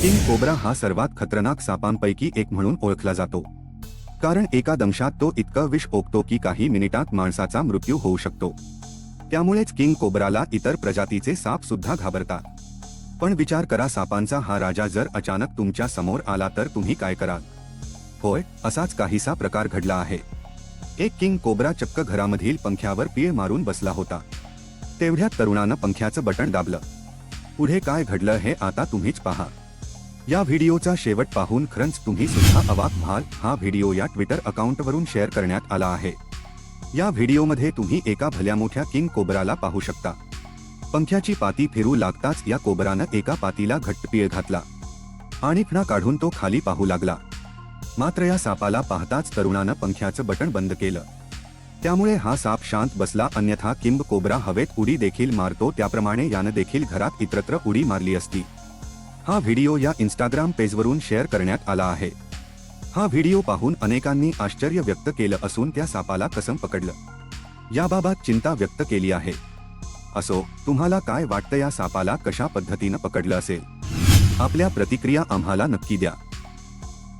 King cobra हा सर्वात खतरनाक सापांपैकी एक म्हणून ओळखला जातो, कारण एका दंशात तो इतकं विष ओकतो की काही मिनिटात माणसाचा मृत्यू होऊ शकतो. त्यामुळेच किंग कोब्राला इतर प्रजातीचे साप सुद्धा घाबरतात. पण विचार करा, सापांचा हा राजा जर अचानक तुमच्या समोर आला तर तुम्ही काय कराल? होय, असाच काहीसा प्रकार घडला आहे. एक किंग कोब्रा चक्क घरामधील पंख्यावर पीळ मारून बसला होता. तेवढ्यात तरुणानं पंख्याचं बटण दाबलं. पुढे काय घडलं हे आता तुम्हीच पहा. या व्हिडिओचा शेवट पाहून खरंच तुम्ही सुद्धा अवाक व्हाल. हा व्हिडिओ या ट्विटर अकाउंटवरून शेअर करण्यात आला आहे. या व्हिडिओमध्ये तुम्ही एका भल्या मोठ्या किंग कोब्राला पाहू शकता. पंख्याची पाती फिरू लागताच या कोब्रानं एका पातीला घट्ट पीळ घातला आणि फणा काढून तो खाली पाहू लागला. मात्र या सापाला पाहताच तरुणानं पंख्याचं बटण बंद केलं. त्यामुळे हा साप शांत बसला. अन्यथा किंग कोब्रा हवेत उडी देखील मारतो, त्याप्रमाणे यानं देखील घरात इतरत्र उडी मारली असती. हा व्हिडिओ या इंस्टाग्राम पेजवरून शेअर करण्यात आला आहे. हा व्हिडिओ पाहून अनेकांनी आश्चर्य व्यक्त केलं असून त्या सापाला कसं पकडलं याबाबत चिंता व्यक्त केली आहे. असो, तुम्हाला काय वाटतं, या सापाला कशा पद्धतीनं पकडलं असेल? आपल्या प्रतिक्रिया आम्हाला नक्की द्या.